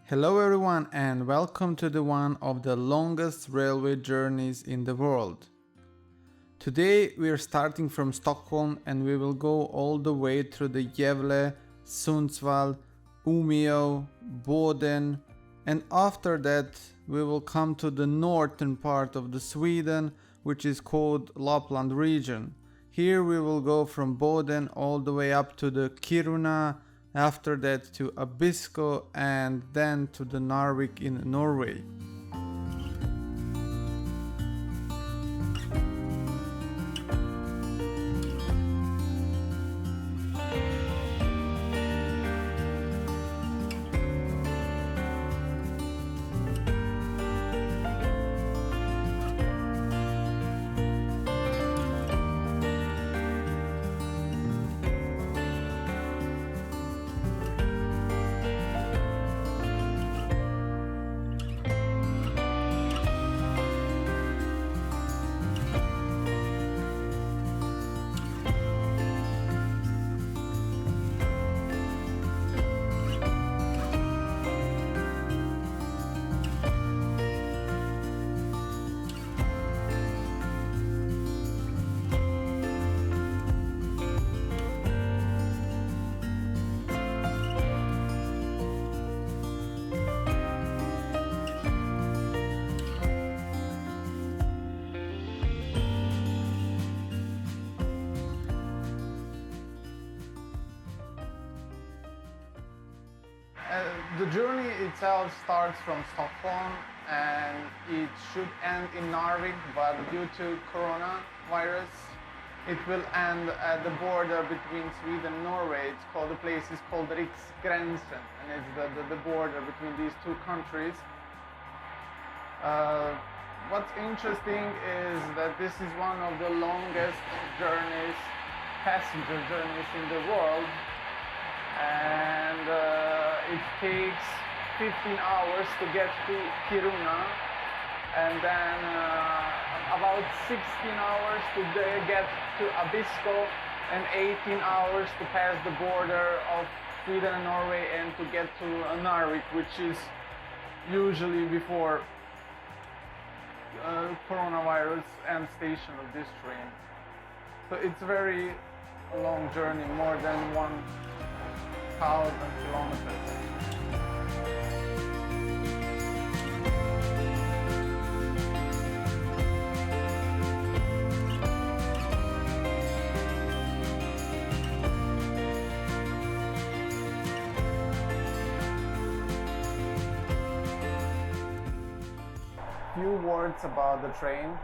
Hello everyone and welcome to the one of the longest railway journeys in the world. Today we are starting from Stockholm and we will go all the way through the Gävle, Sundsvall, Umeå, Boden, and after that we will come to the northern part of the Sweden, which is called Lapland region. Here we will go from Boden all the way up to the Kiruna, after that to Abisko, and then to the Narvik in Norway. The journey itself starts from Stockholm and it should end in Narvik, but due to coronavirus, it will end at the border between Sweden and Norway. The place is called Riksgränsen, and it's the border between these two countries. What's interesting is that this is one of the longest journeys, passenger journeys in the world. And it takes 15 hours to get to Kiruna, and then about 16 hours to get to Abisko, and 18 hours to pass the border of Sweden and Norway and to get to Narvik, which is usually before coronavirus end station of this train. So it's a very long journey, more than 1,000 kilometers. Few words about the train.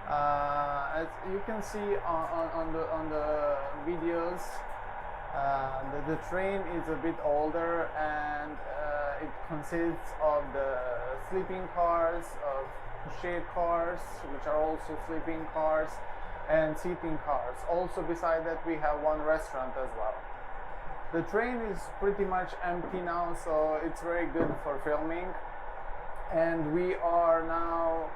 As you can see on the videos, the train is a bit older, and it consists of the sleeping cars, of shade cars, which are also sleeping cars, and seating cars. Also beside that we have one restaurant as well. The train is pretty much empty now, so it's very good for filming. And we are now,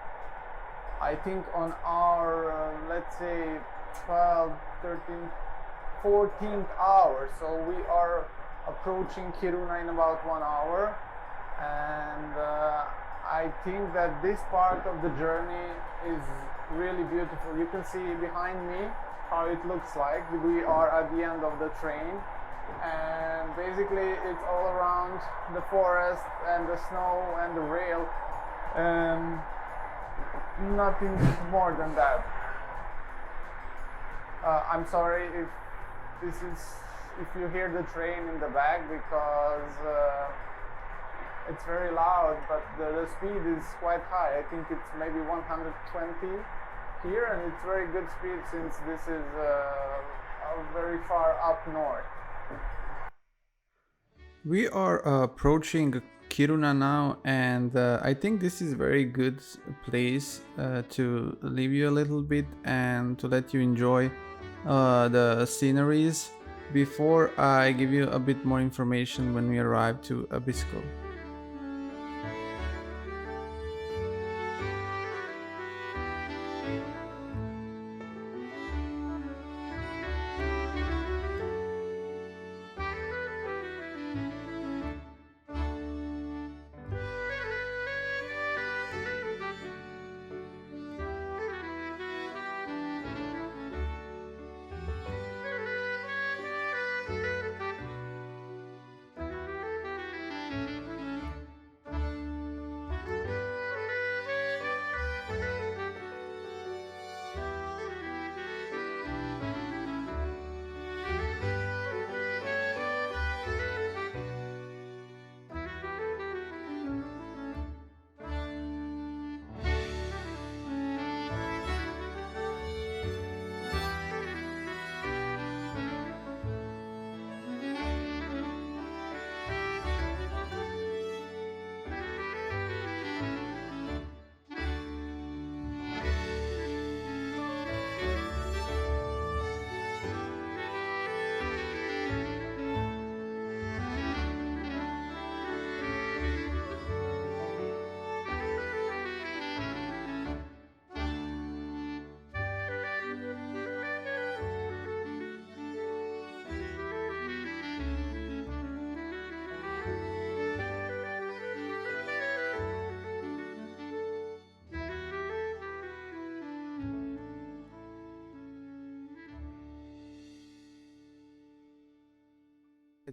I think, on our, let's say, 12, 13, 14th hour. So we are approaching Kiruna in about 1 hour. And I think that this part of the journey is really beautiful. You can see behind me how it looks like. We are at the end of the train. And basically it's all around the forest and the snow and the rail, and nothing more than that. I'm sorry if you hear the train in the back, because it's very loud, but the speed is quite high. I think it's maybe 120 here, and it's very good speed since this is very far up north. We are approaching Kiruna now, and I think this is a very good place to leave you a little bit and to let you enjoy the sceneries before I give you a bit more information when we arrive to Abisko.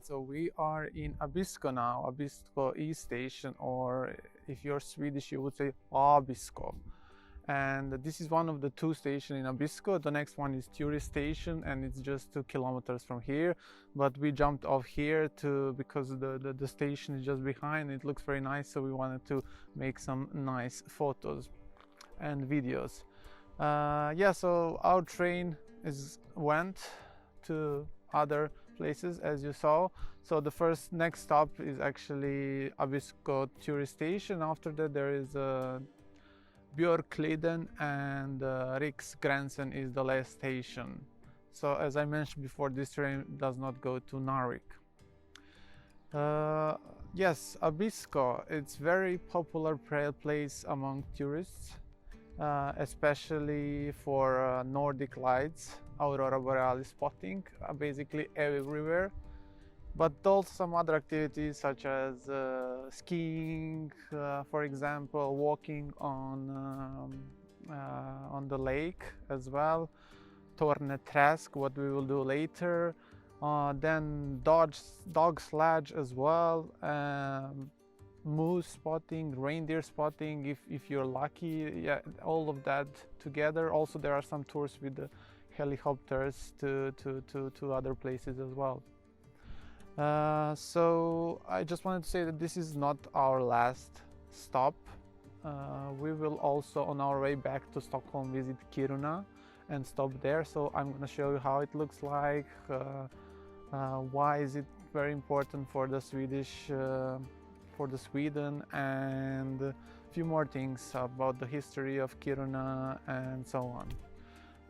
So we are in Abisko now, Abisko East Station, or if you're Swedish, you would say Abisko. And this is one of the two stations in Abisko. The next one is tourist station, and it's just 2 kilometers from here. But we jumped off here because the station is just behind. It looks very nice, so we wanted to make some nice photos and videos. Yeah, so our train went to other places, as you saw. So the next stop is actually Abisko tourist station. After that there is Björkliden, and Riksgränsen is the last station. So as I mentioned before, this train does not go to Narvik. Yes, Abisko, it's very popular place among tourists, especially for Nordic lights, aurora borealis spotting, basically everywhere. But also some other activities such as skiing, for example, walking on the lake as well, Torneträsk, what we will do later, then dog sledge as well, moose spotting, reindeer spotting if you're lucky. Yeah, all of that together. Also there are some tours with the helicopters to other places as well. So I just wanted to say that this is not our last stop. We will also on our way back to Stockholm visit Kiruna and stop there. So I'm going to show you how it looks like, why is it very important for the Sweden, and a few more things about the history of Kiruna and so on.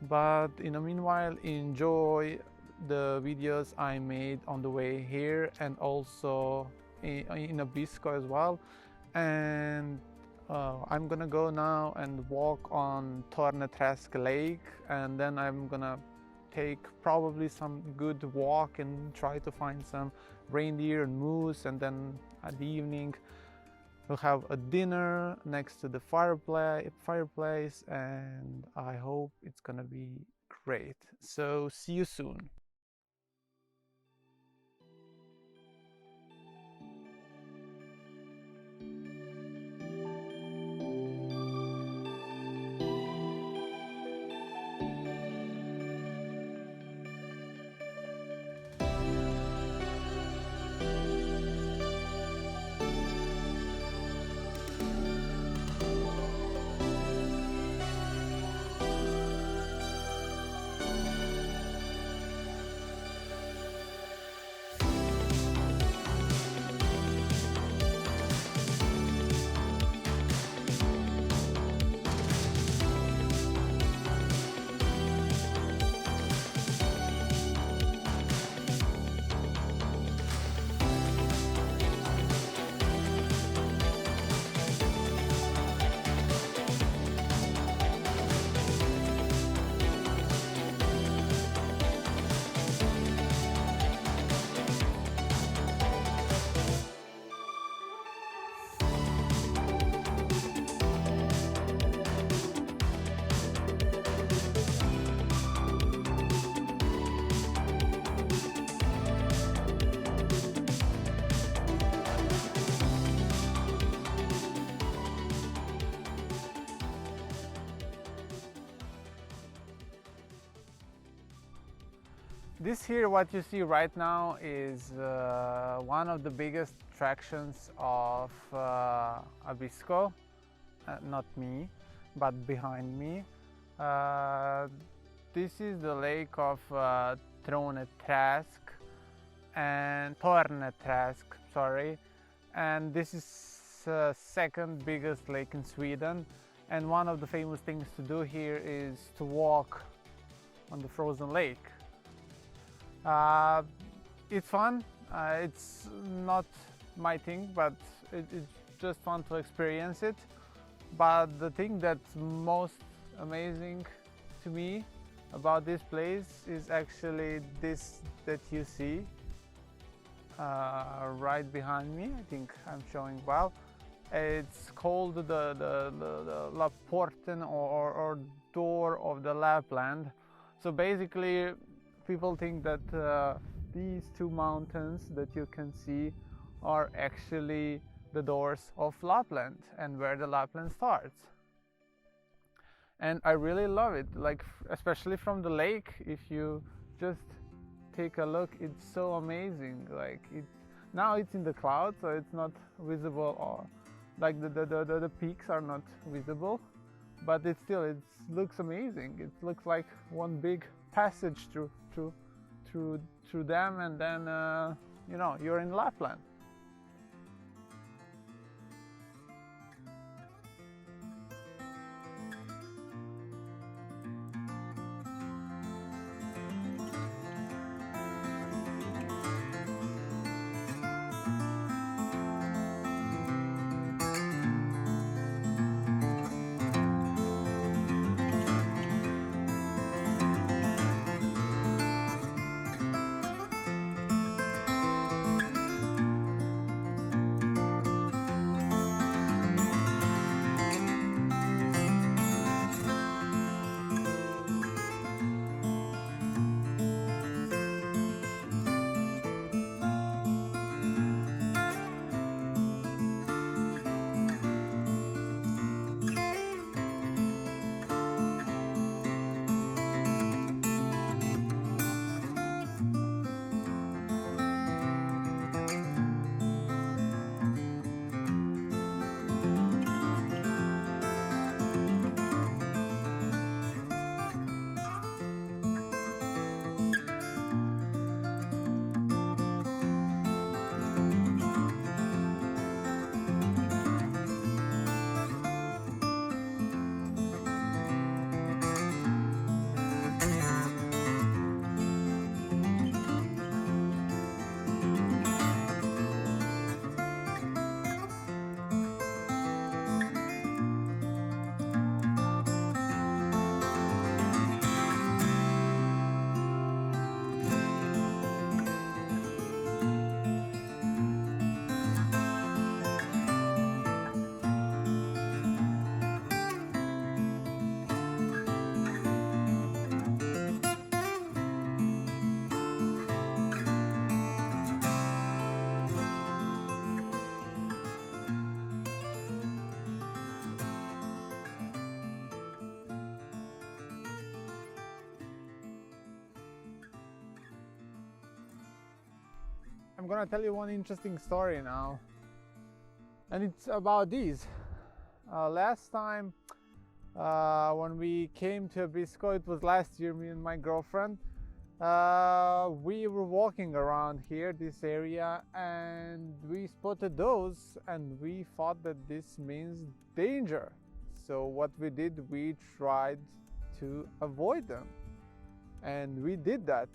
But in the meanwhile, enjoy the videos I made on the way here and also in Abisko as well. And I'm gonna go now and walk on Torneträsk Lake, and then I'm gonna take probably some good walk and try to find some reindeer and moose, and then at the evening we'll have a dinner next to the fireplace, and I hope it's gonna be great. So see you soon. This here, what you see right now, is one of the biggest attractions of Abisko. Not me, but behind me. This is the lake of Torneträsk and Torneträsk, sorry. And this is second biggest lake in Sweden. And one of the famous things to do here is to walk on the frozen lake. It's fun. It's not my thing, but it's just fun to experience it. But the thing that's most amazing to me about this place is actually this that you see right behind me. I think I'm showing well. It's called the Lapporten, or door of the Lapland. So basically, people think that these two mountains that you can see are actually the doors of Lapland and where the Lapland starts. And I really love it, like especially from the lake. If you just take a look, it's so amazing. Like now it's in the clouds, so it's not visible, or like the peaks are not visible, but it looks amazing. It looks like one big passage through them, and then you know, you're in Lapland. I'm gonna tell you one interesting story now, and it's about these. Last time when we came to Abisko, it was last year, me and my girlfriend, we were walking around here, this area, and we spotted those, and we thought that this means danger. So what we did, we tried to avoid them, and we did that.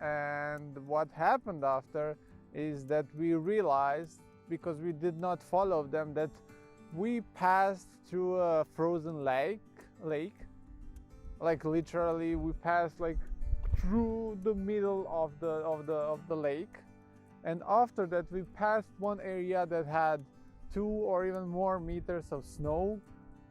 And what happened after is that we realized, because we did not follow them, that we passed through a frozen lake. Like literally we passed like through the middle of the lake, and after that we passed one area that had 2 or even more meters of snow,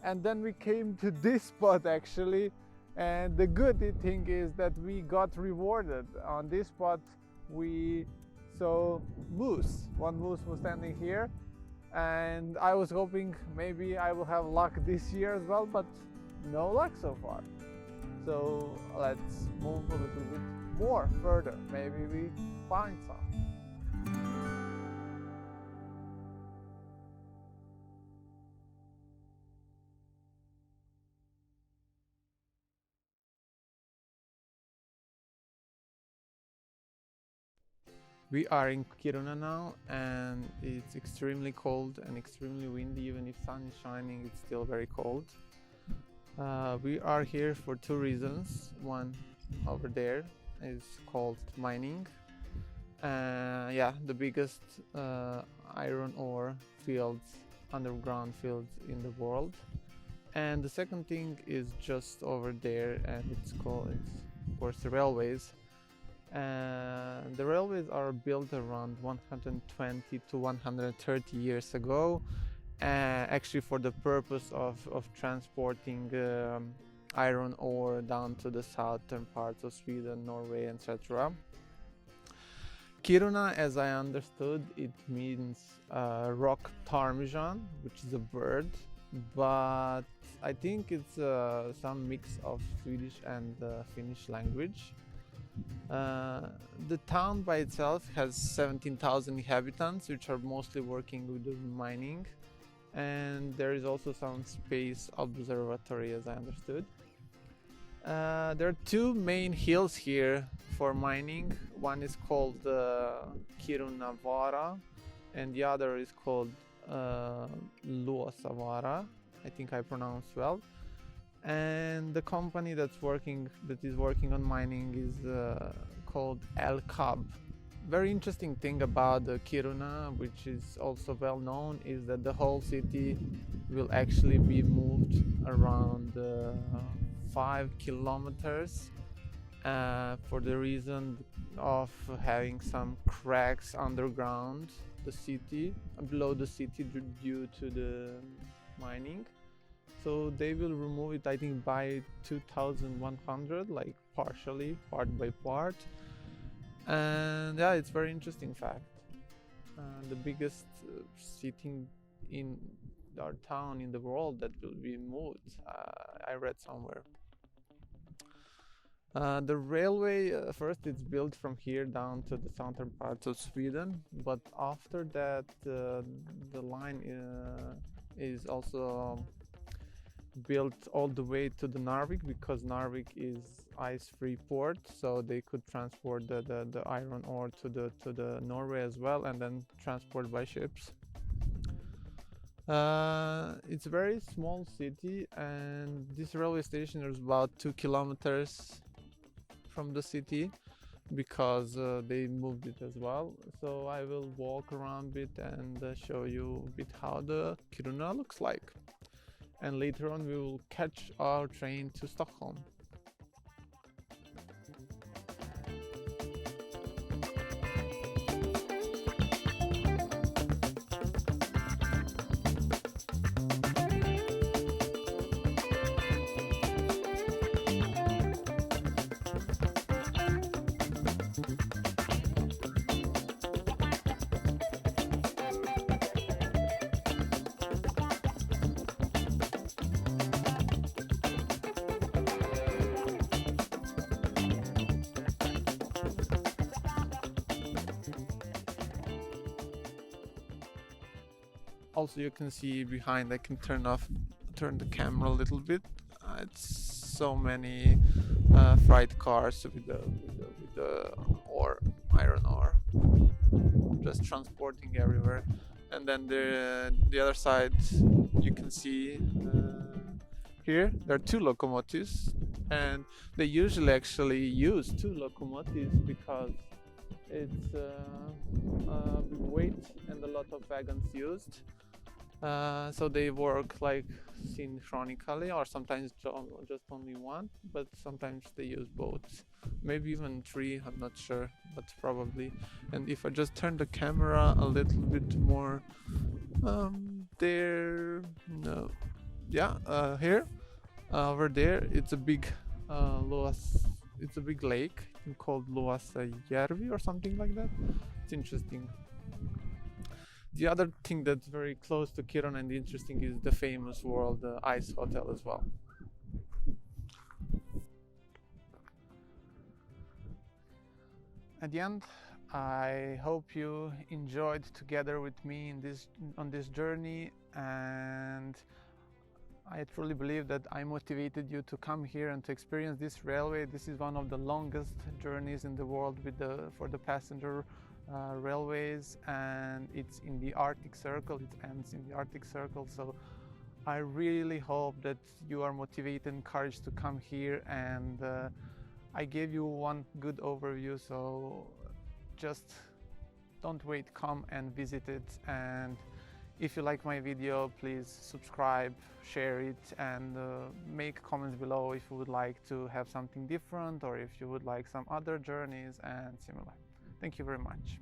and then we came to this spot actually. And the good thing is that we got rewarded. On this spot we saw moose. One moose was standing here, and I was hoping maybe I will have luck this year as well, but no luck so far. So let's move a little bit more further. Maybe we find some. We are in Kiruna now, and it's extremely cold and extremely windy. Even if sun is shining, it's still very cold. We are here for 2 reasons. One over there is called mining. Yeah, the biggest iron ore fields, underground fields in the world. And the second thing is just over there, and it's of course the railways. The railways are built around 120 to 130 years ago, actually for the purpose of transporting iron ore down to the southern parts of Sweden, Norway, etc. Kiruna, as I understood, it means rock ptarmigan, which is a bird, but I think it's some mix of Swedish and Finnish language. The town by itself has 17,000 inhabitants, which are mostly working with the mining, and there is also some space observatory, as I understood. There are two main hills here for mining. One is called Kiruna, and the other is called Luosavaara. I think I pronounced well. And the company that is working on mining is called LCAB. Very interesting thing about the Kiruna, which is also well known, is that the whole city will actually be moved around 5 kilometers for the reason of having some cracks underground the city, below the city, due to the mining. So they will remove it, I think, by 2100, like partially, part by part. And yeah, it's very interesting fact. The biggest city in our town in the world that will be moved, I read somewhere. The railway, first it's built from here down to the southern parts of Sweden, but after that the line is also built all the way to the Narvik, because Narvik is ice-free port, so they could transport the iron ore to the Norway as well, and then transport by ships. It's a very small city, and this railway station is about 2 kilometers from the city, because they moved it as well. So I will walk around a bit and show you a bit how the Kiruna looks like. And later on we will catch our train to Stockholm. Also, you can see behind, I can turn the camera a little bit. It's so many freight cars with the iron ore, just transporting everywhere. And then the other side, you can see here there are 2 locomotives, and they usually actually use 2 locomotives because it's weight and a lot of wagons used. So they work like synchronically, or sometimes just only one, but sometimes they use both, maybe even 3, I'm not sure, but probably. And if I just turn the camera a little bit more, there, no, yeah, here, over there, it's a big it's a big lake called Luosajärvi or something like that. It's interesting. The other thing that's very close to Kiruna and interesting is the famous World Ice Hotel as well. At the end, I hope you enjoyed together with me on this journey, and I truly believe that I motivated you to come here and to experience this railway. This is one of the longest journeys in the world for the passenger railways, and it's in the Arctic Circle. It ends in the Arctic Circle, so I really hope that you are motivated and encouraged to come here, and I gave you one good overview, so just don't wait, come and visit it. And if you like my video, please subscribe, share it, and make comments below if you would like to have something different, or if you would like some other journeys and similar. Thank you very much.